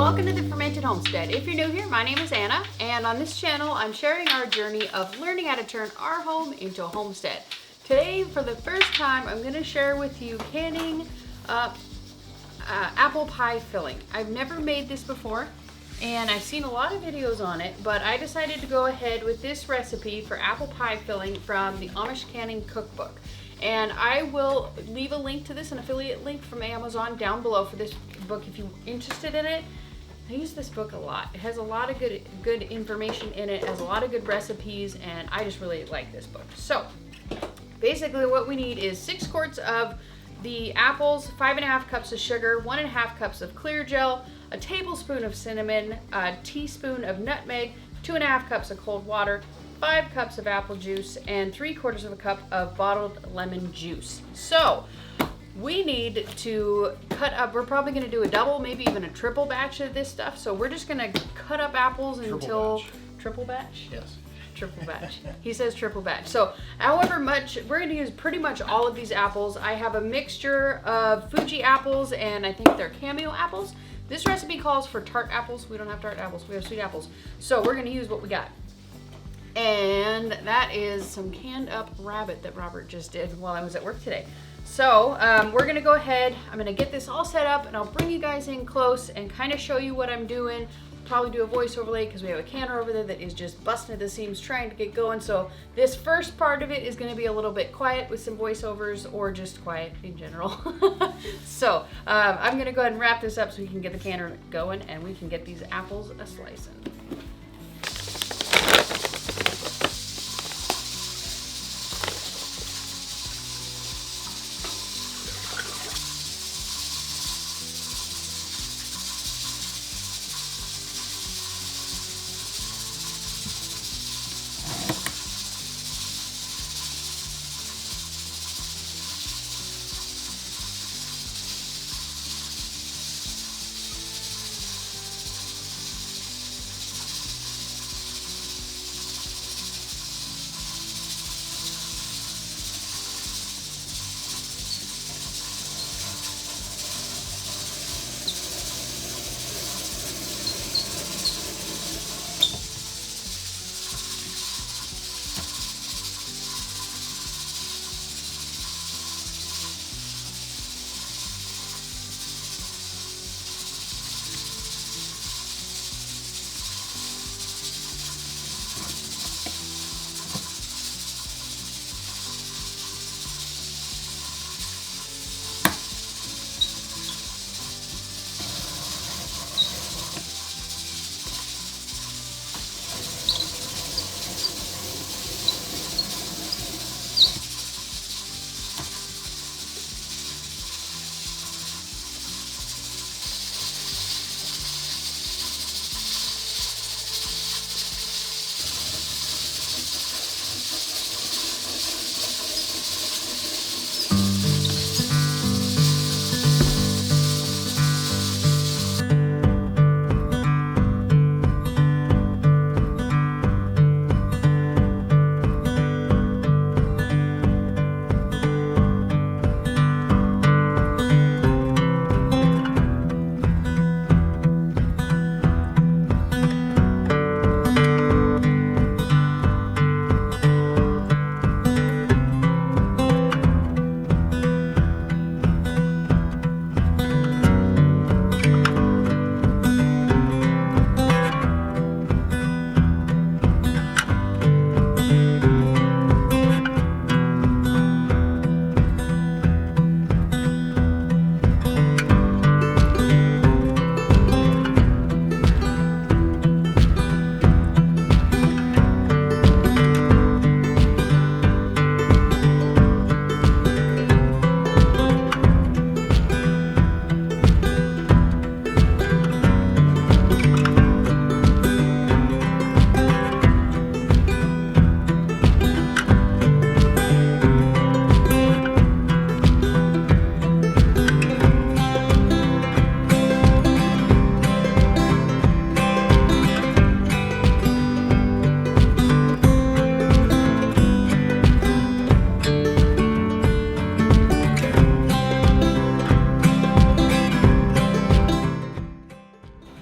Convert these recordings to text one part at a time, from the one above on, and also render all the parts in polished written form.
welcome to the Fermented Homestead. If you're new here, my name is Anna, and on this channel I'm sharing our journey of learning how to turn our home into a homestead. Today, for the first time, I'm going to share with you canning apple pie filling. I've never made this before, and I've seen a lot of videos on it, but I decided to go ahead with this recipe for apple pie filling from the Amish Canning Cookbook. And I will leave a link to this, an affiliate link from Amazon down below for this book if you're interested in it. I use this book a lot. It has a lot of good information in it, has a lot of good recipes, and I just really like this book. So basically what we need is 6 quarts of the apples, 5.5 cups of sugar, 1.5 cups of clear gel, a tablespoon of cinnamon, a teaspoon of nutmeg, 2.5 cups of cold water, 5 cups of apple juice, and 3/4 of a cup of bottled lemon juice. So we need to cut up, we're probably going to do a double, maybe even a triple batch of this stuff. So we're just going to cut up apples until... Triple batch? Yes. Triple batch. He says triple batch. So however much, we're going to use pretty much all of these apples. I have a mixture of Fuji apples, and I think they're Cameo apples. This recipe calls for tart apples. We don't have tart apples, we have sweet apples. So we're going to use what we got. And that is some canned up rabbit that Robert just did while I was at work today. So we're gonna go ahead, I'm gonna get this all set up, and I'll bring you guys in close and kind of show you what I'm doing. Probably do a voice overlay because we have a canner over there that is just busting at the seams trying to get going. So this first part of it is gonna be a little bit quiet with some voiceovers, or just quiet in general. So I'm gonna go ahead and wrap this up so we can get the canner going and we can get these apples a-slicing.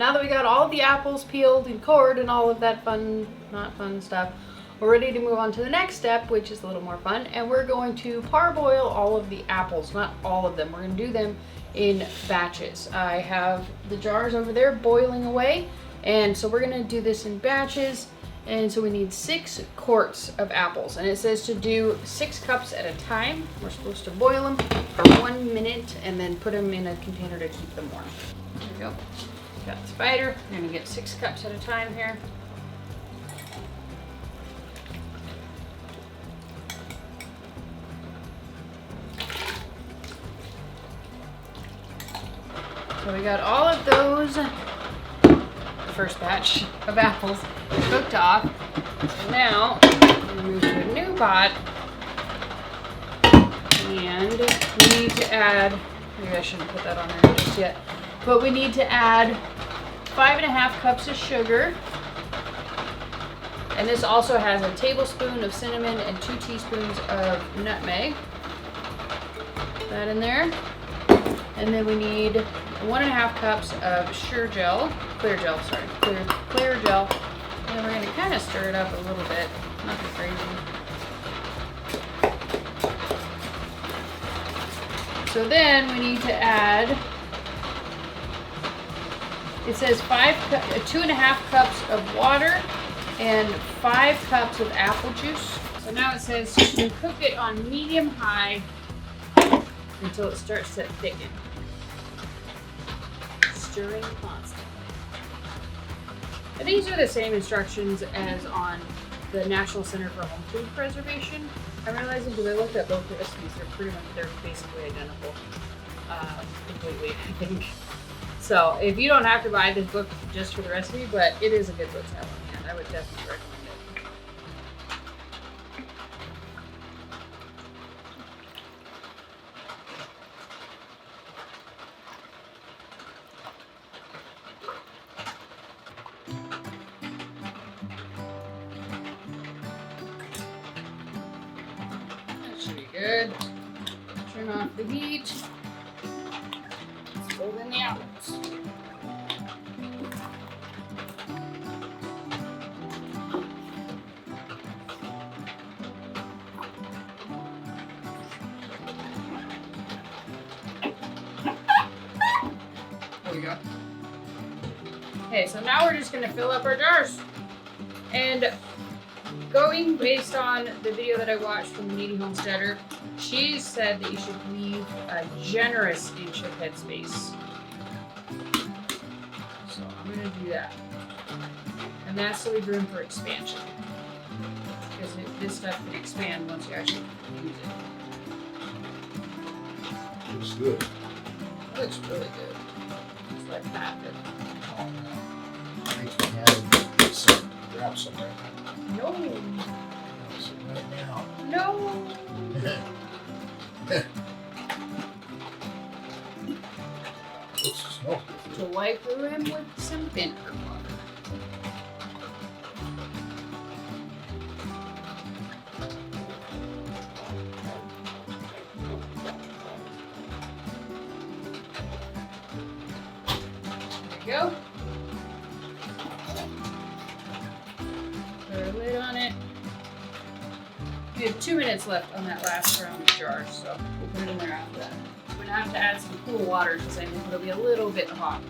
now that we got all the apples peeled and cored and all of that fun, not fun stuff, we're ready to move on to the next step, which is a little more fun, and we're going to parboil all of the apples, not all of them. We're going to do them in batches. I have the jars over there boiling away, and so we're going to do this in batches. And so we need 6 quarts of apples, and it says to do 6 cups at a time. We're supposed to boil them for 1 minute and then put them in a container to keep them warm. There we go. Got the spider. We're going to get 6 cups at a time here. So we got all of those, first batch of apples, cooked off. So now I'm going to move to a new pot, and we need to add, maybe I shouldn't put that on there just yet, but we need to add 5.5 cups of sugar, and this also has a tablespoon of cinnamon and 2 teaspoons of nutmeg. Put that in there. And then we need 1.5 cups of clear gel. And then we're going to kind of stir it up a little bit, nothing crazy. So then we need to add, it says 2.5 cups of water and 5 cups of apple juice. So now it says to cook it on medium-high until it starts to thicken. Stirring constantly. And these are the same instructions as on the National Center for Home Food Preservation. I'm realizing because I looked at both the recipes, they're basically identical, completely, I think. So if you don't have to buy this book just for the recipe, but it is a good book to have on hand. I would definitely recommend it. Should be good. Turn off the heat. Let's fold in the apples. There we go. Okay, so now we're just going to fill up our jars. And going based on the video that I watched from the Needy Homesteader, she said that you should leave a generous inch of headspace. So I'm going to do that. And that's to leave room for expansion. Because this stuff can expand once you actually use it. Looks good. It looks really good. Just like that. Makes me have some grab some right No. right now. No. Smells good. To wipe the rim with some vinegar water. There you go. Put a lid on it. We have 2 minutes left on that last round of jars, so we'll put it in there after that. I'm gonna have to add some cool water because I think it'll be a little bit hot.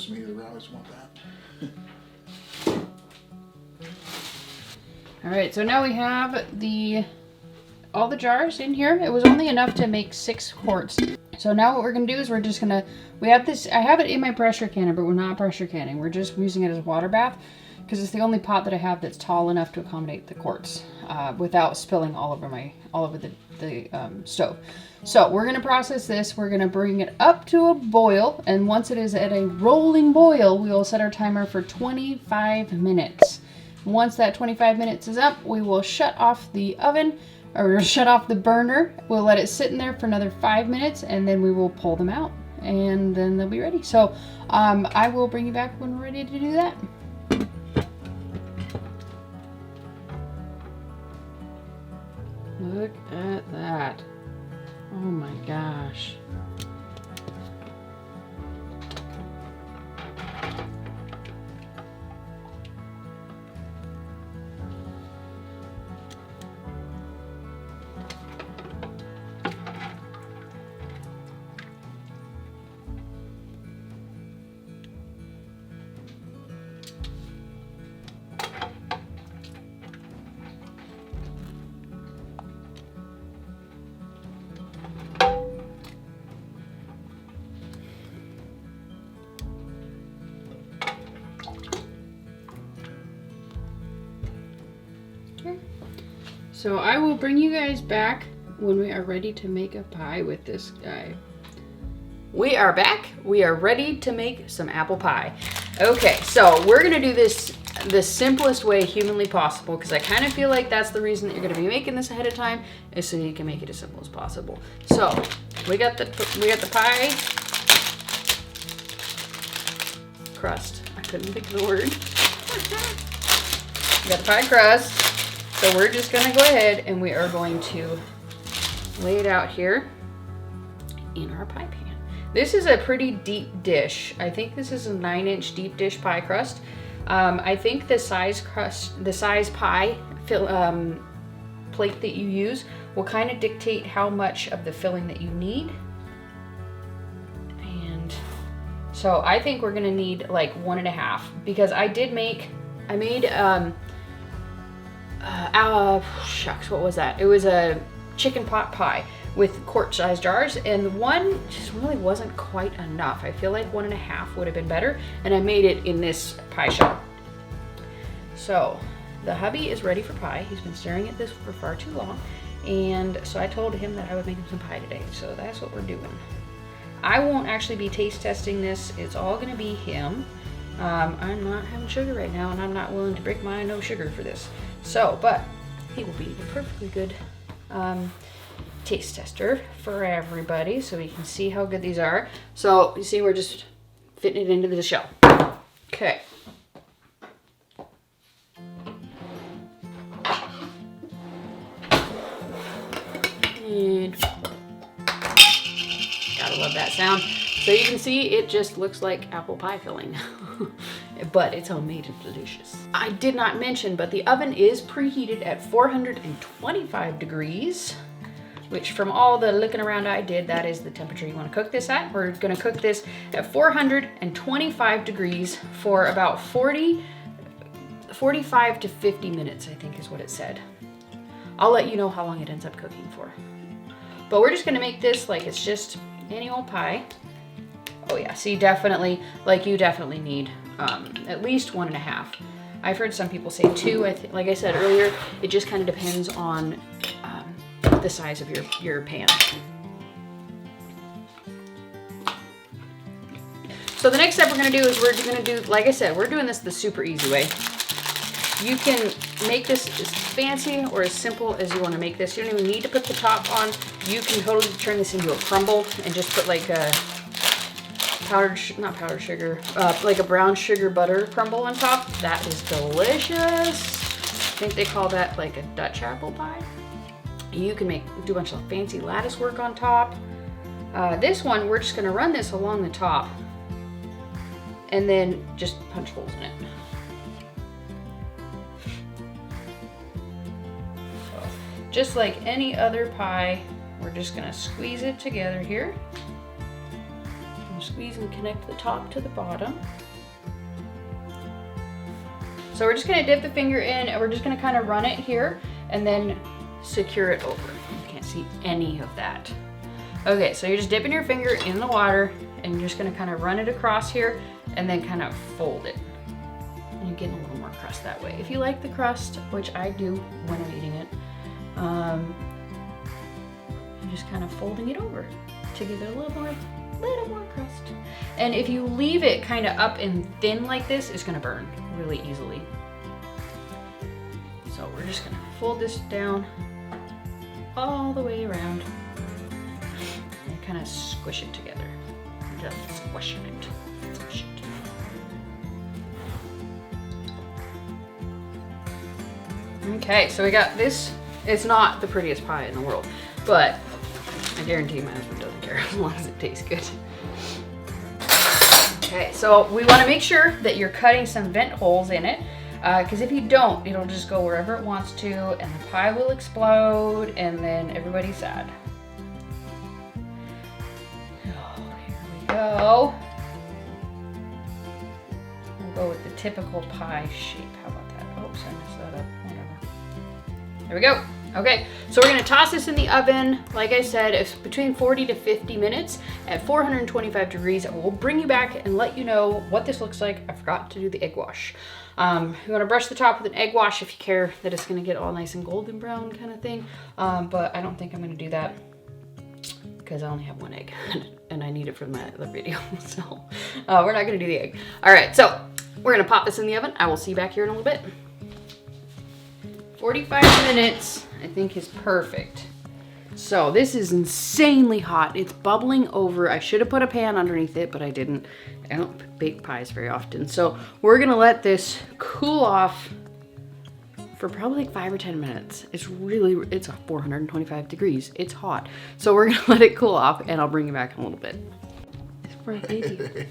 brownies. Me, the brownies want that. All right, so now we have all the jars in here. It was only enough to make 6 quarts. So now what we're gonna do is we have this, I have it in my pressure canner, but we're not pressure canning. We're just using it as a water bath because it's the only pot that I have that's tall enough to accommodate the quarts without spilling all over the stove. So we're gonna process this. We're gonna bring it up to a boil, and once it is at a rolling boil, we will set our timer for 25 minutes. Once that 25 minutes is up, we will shut off the oven or shut off the burner. We'll let it sit in there for another 5 minutes, and then we will pull them out, and then they'll be ready. So I will bring you back when we're ready to do that. Look at that. Oh my gosh. So I will bring you guys back when we are ready to make a pie with this guy. We are back. We are ready to make some apple pie. Okay, so we're gonna do this the simplest way humanly possible, because I kind of feel like that's the reason that you're gonna be making this ahead of time, is so you can make it as simple as possible. So we got the pie crust. I couldn't think of the word. We got the pie crust. So we're just gonna go ahead and we are going to lay it out here in our pie pan. This is a pretty deep dish. I think this is a 9-inch deep dish pie crust. I think the size pie plate that you use will kind of dictate how much of the filling that you need. And so I think we're gonna need like 1.5, because I made shucks, what was that? It was a chicken pot pie with quart-sized jars, and one just really wasn't quite enough. I feel like 1.5 would have been better, and I made it in this pie shell. So the hubby is ready for pie. He's been staring at this for far too long, and so I told him that I would make him some pie today, so that's what we're doing. I won't actually be taste testing this. It's all gonna be him. I'm not having sugar right now, and I'm not willing to break my no sugar for this. So, but he will be the perfectly good taste tester for everybody, so we can see how good these are. So you see, we're just fitting it into the shell. Okay. And gotta love that sound. So you can see it just looks like apple pie filling, but it's homemade and delicious. I did not mention, but the oven is preheated at 425 degrees, which from all the looking around I did, that is the temperature you want to cook this at. We're gonna cook this at 425 degrees for about 45 to 50 minutes, I think is what it said. I'll let you know how long it ends up cooking for. But we're just gonna make this like it's just any old pie. Oh yeah, see, definitely, like you definitely need at least 1.5. I've heard some people say 2. Like I said earlier, it just kind of depends on the size of your pan. So the next step we're gonna do is we're gonna do, like I said, we're doing this the super easy way. You can make this as fancy or as simple as you want to make this. You don't even need to put the top on. You can totally turn this into a crumble and just put like a not powdered sugar, like a brown sugar butter crumble on top. That is delicious. I think they call that like a Dutch apple pie. You can do a bunch of fancy lattice work on top. This one, we're just gonna run this along the top and then just punch holes in it. So, just like any other pie, we're just gonna squeeze it together here. Squeeze squeeze and connect the top to the bottom. So we're just gonna dip the finger in and we're just gonna kind of run it here and then secure it over. You can't see any of that. Okay, so you're just dipping your finger in the water and you're just gonna kind of run it across here and then kind of fold it. And you're getting a little more crust that way. If you like the crust, which I do when I'm eating it, you're just kind of folding it over to give it a little more crust. And if you leave it kind of up and thin like this, it's gonna burn really easily. So we're just gonna fold this down all the way around and kind of squish it together. Just squishing it. Squish it. Okay, so we got this. It's not the prettiest pie in the world, but I guarantee my husband doesn't care as long as it tastes good. Okay, so we want to make sure that you're cutting some vent holes in it, because if you don't, it'll just go wherever it wants to, and the pie will explode, and then everybody's sad. Oh, here we go. We'll go with the typical pie shape. How about that? Oops, I messed that up. Whatever. There we go. Okay, so we're gonna toss this in the oven. Like I said, it's between 40 to 50 minutes at 425 degrees. We'll bring you back and let you know what this looks like. I forgot to do the egg wash. You wanna brush the top with an egg wash if you care that it's gonna get all nice and golden brown kind of thing. But I don't think I'm gonna do that because I only have one egg and I need it for my other video. So we're not gonna do the egg. All right, so we're gonna pop this in the oven. I will see you back here in a little bit. 45 minutes, I think, is perfect. So this is insanely hot. It's bubbling over. I should have put a pan underneath it, but I didn't. I don't bake pies very often. So we're gonna let this cool off for probably like 5 or 10 minutes. It's 425 degrees. It's hot. So we're gonna let it cool off and I'll bring you back in a little bit. It's for a baby.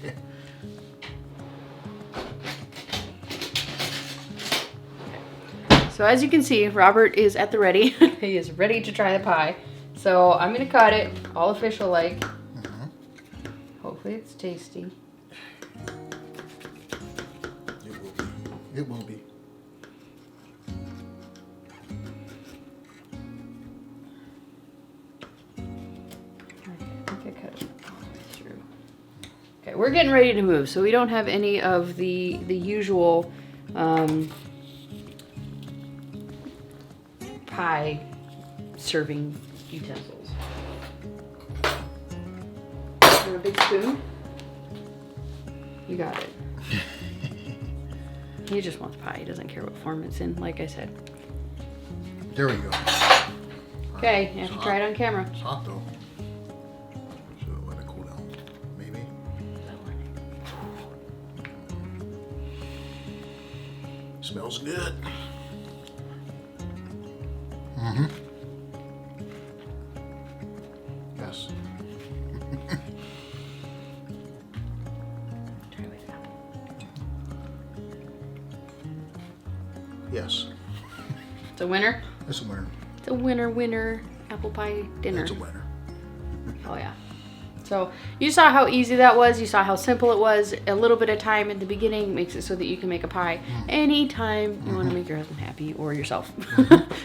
So as you can see, Robert is at the ready. He is ready to try the pie. So I'm gonna cut it, all official like. Hopefully it's tasty. It will be. Okay, I think I cut it all the way through. Okay, we're getting ready to move, so we don't have any of the usual pie serving utensils. You want a big spoon? You got it. He just wants pie. He doesn't care what form it's in, like I said. There we go. Okay, you have to try it on camera. It's hot though. So let it cool down. Maybe. Smells good. Mm-hmm. Yes. Try with that. Yes. It's a winner. It's a winner. It's a winner apple pie dinner. It's a winner. Oh yeah. So you saw how easy that was. You saw how simple it was. A little bit of time at the beginning makes it so that you can make a pie anytime you want to make your husband happy or yourself.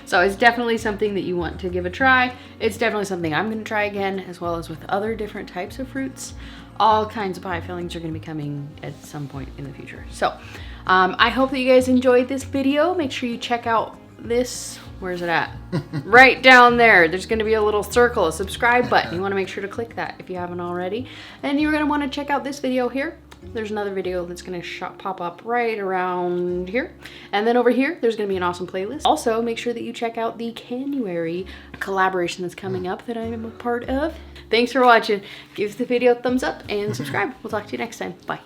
So it's definitely something that you want to give a try. It's definitely something I'm going to try again, as well as with other different types of fruits. All kinds of pie fillings are going to be coming at some point in the future. So I hope that you guys enjoyed this video. Make sure you check out this. Where's it at? Right down there. There's going to be a little circle, a subscribe button. You want to make sure to click that if you haven't already. And you're going to want to check out this video here. There's another video that's going to pop up right around here. And then over here, there's going to be an awesome playlist. Also, make sure that you check out the Canuary collaboration that's coming up that I am a part of. Thanks for watching. Give the video a thumbs up and subscribe. We'll talk to you next time. Bye.